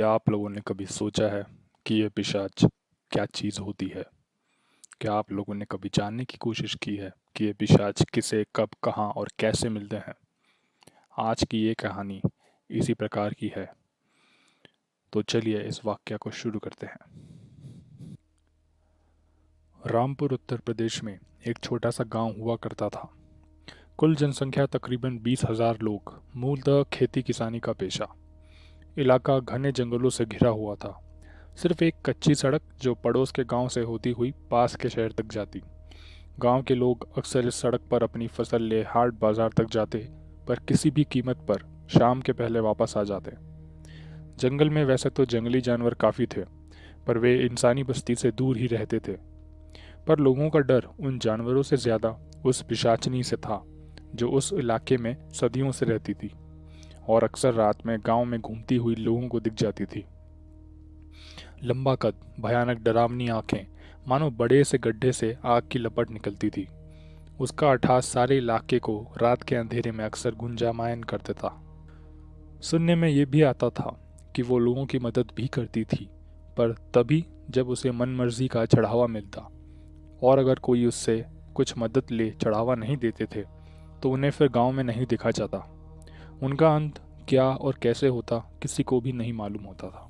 क्या आप लोगों ने कभी सोचा है कि ये पिशाच क्या चीज़ होती है? क्या आप लोगों ने कभी जानने की कोशिश की है कि ये पिशाच किसे, कब, कहाँ और कैसे मिलते हैं? आज की ये कहानी इसी प्रकार की है। तो चलिए इस वाक्य को शुरू करते हैं। रामपुर उत्तर प्रदेश में एक छोटा सा गांव हुआ करता था। कुल जनसंख्या तकरीबन 20,000 लोग, मूलतः खेती किसानी का पेशा। इलाका घने जंगलों से घिरा हुआ था। सिर्फ एक कच्ची सड़क जो पड़ोस के गांव से होती हुई पास के शहर तक जाती। गांव के लोग अक्सर इस सड़क पर अपनी फसल ले हाट बाजार तक जाते, पर किसी भी कीमत पर शाम के पहले वापस आ जाते। जंगल में वैसे तो जंगली जानवर काफ़ी थे, पर वे इंसानी बस्ती से दूर ही रहते थे। पर लोगों का डर उन जानवरों से ज़्यादा उस पिशाचनी से था, जो उस इलाके में सदियों से रहती थी और अक्सर रात में गांव में घूमती हुई लोगों को दिख जाती थी। लंबा कद, भयानक डरावनी आंखें, मानो बड़े से गड्ढे से आग की लपट निकलती थी। उसका अट्ठास सारे इलाके को रात के अंधेरे में अक्सर गुंजायमान कर देता। सुनने में ये भी आता था कि वो लोगों की मदद भी करती थी, पर तभी जब उसे मन मर्जी का चढ़ावा मिलता, और अगर कोई उससे कुछ मदद ले चढ़ावा नहीं देते थे तो उन्हें फिर गांव में नहीं दिखा जाता। उनका अंत क्या और कैसे होता किसी को भी नहीं मालूम होता था।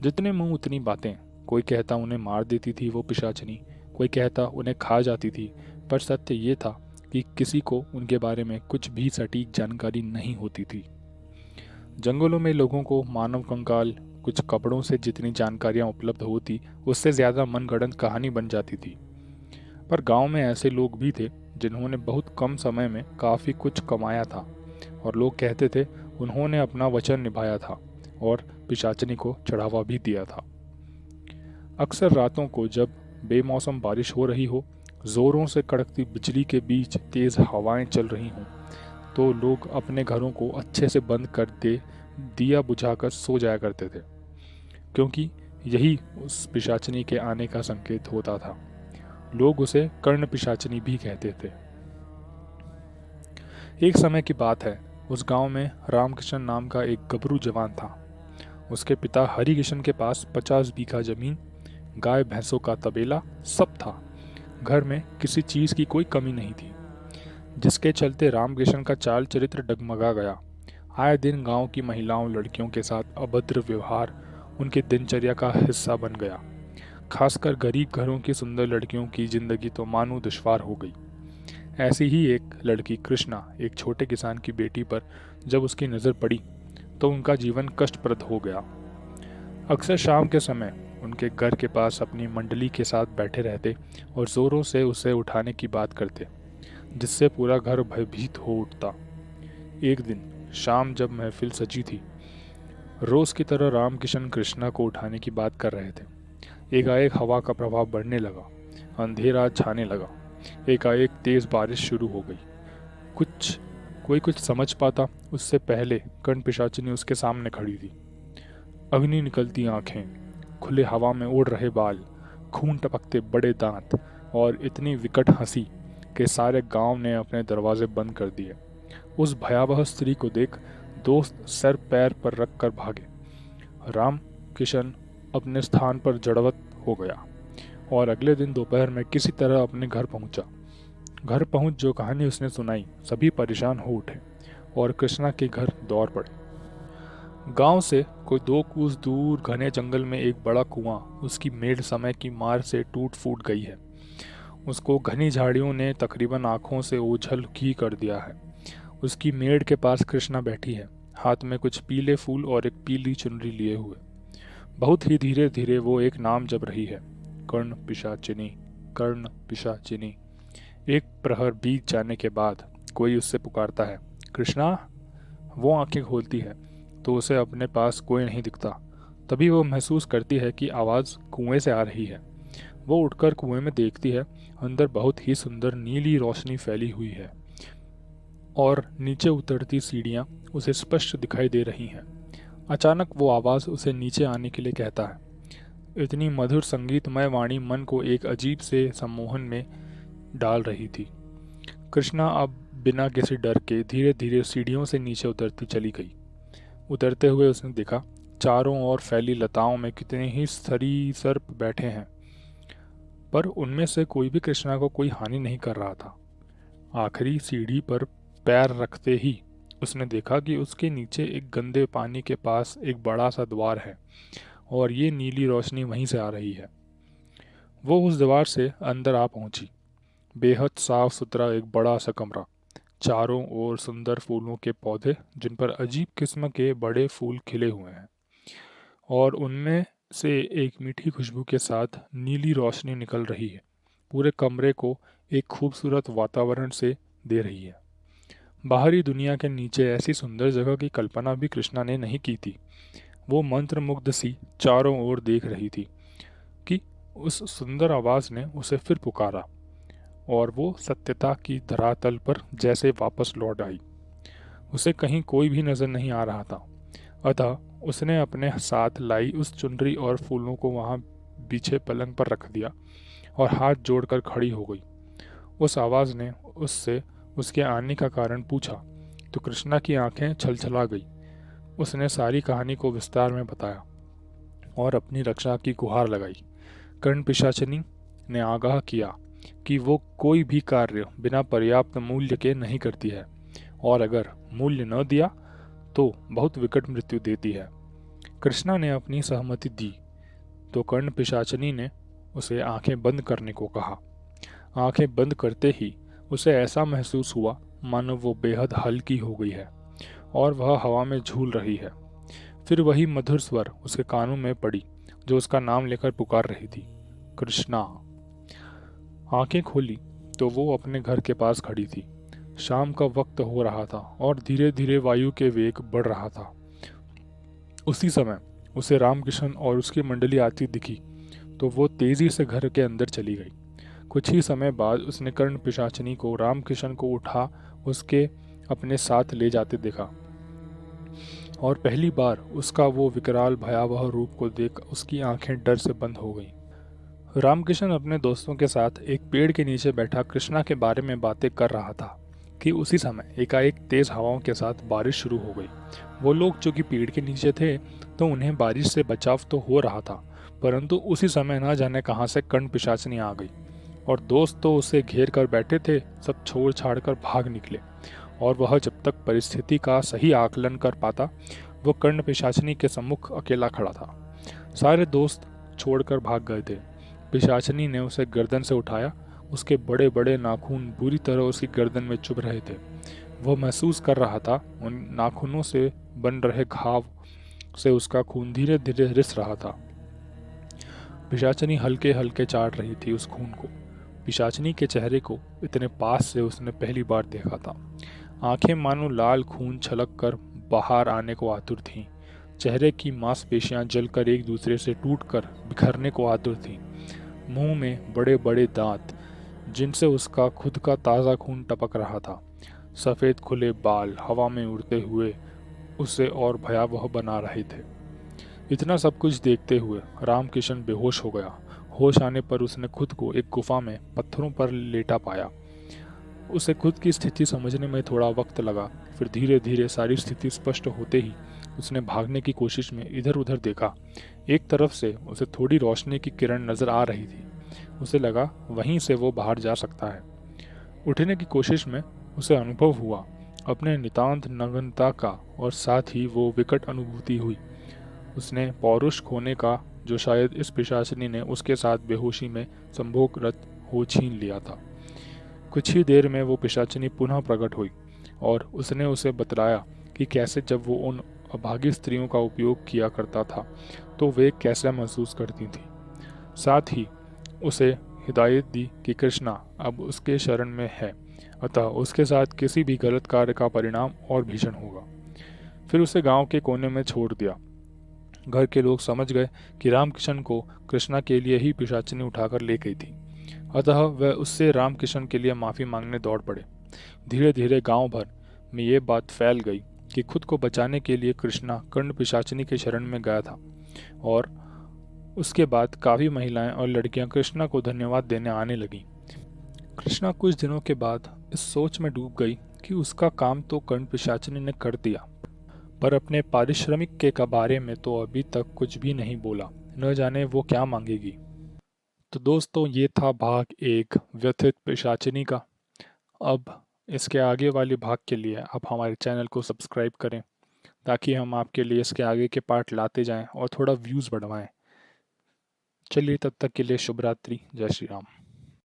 जितने मुंह उतनी बातें। कोई कहता उन्हें मार देती थी वो पिशाचनी, कोई कहता उन्हें खा जाती थी, पर सत्य ये था कि किसी को उनके बारे में कुछ भी सटीक जानकारी नहीं होती थी। जंगलों में लोगों को मानव कंकाल, कुछ कपड़ों से जितनी जानकारियां उपलब्ध होती, उससे ज़्यादा मनगढ़ंत कहानी बन जाती थी। पर गांव में ऐसे लोग भी थे जिन्होंने बहुत कम समय में काफ़ी कुछ कमाया था, और लोग कहते थे उन्होंने अपना वचन निभाया था और पिशाचनी को चढ़ावा भी दिया था। अक्सर रातों को जब बेमौसम बारिश हो रही हो, जोरों से कड़कती बिजली के बीच तेज हवाएं चल रही हों, तो लोग अपने घरों को अच्छे से बंद कर दे दिया बुझाकर सो जाया करते थे, क्योंकि यही उस पिशाचनी के आने का संकेत होता था। लोग उसे कर्ण पिशाचनी भी कहते थे। एक समय की बात है, उस गांव में रामकिशन नाम का एक गबरू जवान था। उसके पिता हरिकिशन के पास 50 बीघा जमीन, गाय भैंसों का तबेला सब था। घर में किसी चीज की कोई कमी नहीं थी, जिसके चलते रामकिशन का चाल चरित्र डगमगा गया। आए दिन गांव की महिलाओं लड़कियों के साथ अभद्र व्यवहार उनकी दिनचर्या का हिस्सा बन गया। खासकर गरीब घरों की सुंदर लड़कियों की जिंदगी तो मानो दुश्वार हो गई। ऐसी ही एक लड़की कृष्णा, एक छोटे किसान की बेटी पर जब उसकी नज़र पड़ी तो उनका जीवन कष्टप्रद हो गया। अक्सर शाम के समय उनके घर के पास अपनी मंडली के साथ बैठे रहते और जोरों से उसे उठाने की बात करते, जिससे पूरा घर भयभीत हो उठता। एक दिन शाम जब महफिल सजी थी, रोज की तरह रामकिशन कृष्णा को उठाने की बात कर रहे थे। एकाएक हवा का प्रभाव बढ़ने लगा, अंधेरा छाने लगा। एकाएक तेज बारिश शुरू हो गई। कुछ कोई कुछ समझ पाता उससे पहले कर्ण पिशाचिनी उसके सामने खड़ी थी। अग्नि निकलती आंखें, खुले हवा में उड़ रहे बाल, खून टपकते बड़े दांत और इतनी विकट हंसी कि सारे गांव ने अपने दरवाजे बंद कर दिए। उस भयावह स्त्री को देख दोस्त सर पैर पर रख कर भागे। राम किशन अपने स्थान पर जड़वत हो गया और अगले दिन दोपहर में किसी तरह अपने घर पहुंचा। घर पहुंच जो कहानी उसने सुनाई, सभी परेशान हो उठे और कृष्णा के घर दौड़ पड़े। गांव से कोई 2 कोस दूर घने जंगल में एक बड़ा कुआं उसकी मेढ़ समय की मार से टूट फूट गई है। उसको घनी झाड़ियों ने तकरीबन आंखों से ओझल ही कर दिया है। उसकी मेढ़ के पास कृष्णा बैठी है, हाथ में कुछ पीले फूल और एक पीली चुनरी लिए हुए। बहुत ही धीरे धीरे वो एक नाम जप रही है, कर्ण पिशाचिनी, कर्ण पिशाचिनी। एक प्रहर बीत जाने के बाद कोई उससे पुकारता है, कृष्णा। वो आंखें खोलती है तो उसे अपने पास कोई नहीं दिखता। तभी वो महसूस करती है कि आवाज़ कुएं से आ रही है। वो उठकर कुएं में देखती है, अंदर बहुत ही सुंदर नीली रोशनी फैली हुई है और नीचे उतरती सीढ़ियां उसे स्पष्ट दिखाई दे रही हैं। अचानक वो आवाज़ उसे नीचे आने के लिए कहता है। इतनी मधुर संगीतमय वाणी मन को एक अजीब से सम्मोहन में डाल रही थी। कृष्णा अब बिना किसी डर के धीरे धीरे सीढ़ियों से नीचे उतरती चली गई। उतरते हुए उसने देखा चारों ओर फैली लताओं में कितने ही सरीसृप बैठे हैं, पर उनमें से कोई भी कृष्णा को कोई हानि नहीं कर रहा था। आखिरी सीढ़ी पर पैर रखते ही उसने देखा कि उसके नीचे एक गंदे पानी के पास एक बड़ा सा द्वार है और ये नीली रोशनी वहीं से आ रही है। वो उस द्वार से अंदर आ पहुंची। बेहद साफ सुथरा एक बड़ा सा कमरा, चारों ओर सुंदर फूलों के पौधे जिन पर अजीब किस्म के बड़े फूल खिले हुए हैं, और उनमें से एक मीठी खुशबू के साथ नीली रोशनी निकल रही है, पूरे कमरे को एक खूबसूरत वातावरण से दे रही है। बाहरी दुनिया के नीचे ऐसी सुंदर जगह की कल्पना भी कृष्णा ने नहीं की थी। वो मंत्रमुग्ध सी चारों ओर देख रही थी कि उस सुंदर आवाज ने उसे फिर पुकारा और वो सत्यता की धरातल पर जैसे वापस लौट आई। उसे कहीं कोई भी नजर नहीं आ रहा था, अतः उसने अपने साथ लाई उस चुनरी और फूलों को वहां पीछे पलंग पर रख दिया और हाथ जोड़कर खड़ी हो गई। उस आवाज ने उससे उसके आने का कारण पूछा तो कृष्णा की आंखें छलछला गई। उसने सारी कहानी को विस्तार में बताया और अपनी रक्षा की गुहार लगाई। कर्ण पिशाचिनी ने आगाह किया कि वो कोई भी कार्य बिना पर्याप्त मूल्य के नहीं करती है, और अगर मूल्य न दिया तो बहुत विकट मृत्यु देती है। कृष्णा ने अपनी सहमति दी तो कर्ण पिशाचिनी ने उसे आंखें बंद करने को कहा। आंखें बंद करते ही उसे ऐसा महसूस हुआ मानो वो बेहद हल्की हो गई है और वह हवा में झूल रही है। फिर वही मधुर स्वर उसके कानों में पड़ी जो उसका नाम लेकर पुकार रही थी, कृष्णा। आंखें खोली तो वो अपने घर के पास खड़ी थी। शाम का वक्त हो रहा था और धीरे धीरे वायु के वेग बढ़ रहा था। उसी समय उसे रामकिशन और उसकी मंडली आती दिखी तो वो तेजी से घर के अंदर चली गई। कुछ ही समय बाद उसने कर्ण पिशाचिनी को रामकिशन को उठा उसके अपने साथ ले जाते देखा, और पहली बार उसका वो विकराल भयावह रूप को देख उसकी आंखें डर से बंद हो गईं। रामकिशन अपने दोस्तों के साथ एक पेड़ के नीचे बैठा कृष्णा के बारे में बातें कर रहा था कि उसी समय एकाएक तेज हवाओं के साथ बारिश शुरू हो गई। वो लोग जो कि पेड़ के नीचे थे तो उन्हें बारिश से बचाव तो हो रहा था, परंतु उसी समय न जाने कहां से कर्ण पिशाचिनी आ गई और दोस्त तो उसे घेर कर बैठे थे, सब छोड़ छाड़ कर भाग निकले। और वह जब तक परिस्थिति का सही आकलन कर पाता, वो कर्ण पिशाचिनी के सम्मुख अकेला खड़ा था। सारे दोस्त छोड़कर भाग गए थे। पिशाचिनी ने उसे गर्दन से उठाया। उसके बड़े बड़े नाखून बुरी तरह उसकी गर्दन में चुभ रहे थे। वह महसूस कर रहा था उन नाखूनों से बन रहे घाव से उसका खून धीरे धीरे रिस रहा था। पिशाचिनी हल्के हल्के चाट रही थी उस खून को। पिशाचिनी के चेहरे को इतने पास से उसने पहली बार देखा था। आंखें मानो लाल खून छलक कर बाहर आने को आतुर थीं। चेहरे की मांसपेशियां जलकर एक दूसरे से टूटकर बिखरने को आतुर थीं। मुंह में बड़े बड़े दांत जिनसे उसका खुद का ताज़ा खून टपक रहा था। सफ़ेद खुले बाल हवा में उड़ते हुए उसे और भयावह बना रहे थे। इतना सब कुछ देखते हुए रामकिशन बेहोश हो गया। होश आने पर उसने खुद को एक गुफा में पत्थरों पर लेटा पाया। उसे खुद की स्थिति समझने में थोड़ा वक्त लगा। फिर धीरे धीरे सारी स्थिति स्पष्ट होते ही उसने भागने की कोशिश में इधर उधर देखा। एक तरफ से उसे थोड़ी रोशनी की किरण नजर आ रही थी। उसे लगा वहीं से वो बाहर जा सकता है। उठने की कोशिश में उसे अनुभव हुआ अपने नितांत नग्नता का, और साथ ही वो विकट अनुभूति हुई उसने पौरुष खोने का जो शायद इस पिशाचिनी ने उसके साथ बेहोशी में संभोगरत हो छीन लिया था। कुछ ही देर में वो पिशाचिनी पुनः प्रकट हुई और उसने उसे बतलाया कि कैसे जब वो उन अभागी स्त्रियों का उपयोग किया करता था तो वे कैसा महसूस करती थी। साथ ही उसे हिदायत दी कि कृष्णा अब उसके शरण में है, अतः उसके साथ किसी भी गलत कार्य का परिणाम और भीषण होगा। फिर उसे गांव के कोने में छोड़ दिया। घर के लोग समझ गए कि रामकिशन को कृष्णा के लिए ही पिशाचिनी उठाकर ले गई थी, अतः वह उससे रामकिशन के लिए माफ़ी मांगने दौड़ पड़े। धीरे धीरे गांव भर में ये बात फैल गई कि खुद को बचाने के लिए कृष्णा कर्ण पिशाचिनी के शरण में गया था, और उसके बाद काफ़ी महिलाएं और लड़कियां कृष्णा को धन्यवाद देने आने लगीं। कृष्णा कुछ दिनों के बाद इस सोच में डूब गई कि उसका काम तो कर्ण पिशाचिनी ने कर दिया, पर अपने पारिश्रमिक के बारे में तो अभी तक कुछ भी नहीं बोला। न जाने वो क्या मांगेगी। तो दोस्तों, ये था भाग एक व्यथित पिशाचिनी का। अब इसके आगे वाले भाग के लिए आप हमारे चैनल को सब्सक्राइब करें, ताकि हम आपके लिए इसके आगे के पार्ट लाते जाएं और थोड़ा व्यूज़ बढ़वाएं। चलिए, तब तक के लिए शुभ रात्रि। जय श्री राम।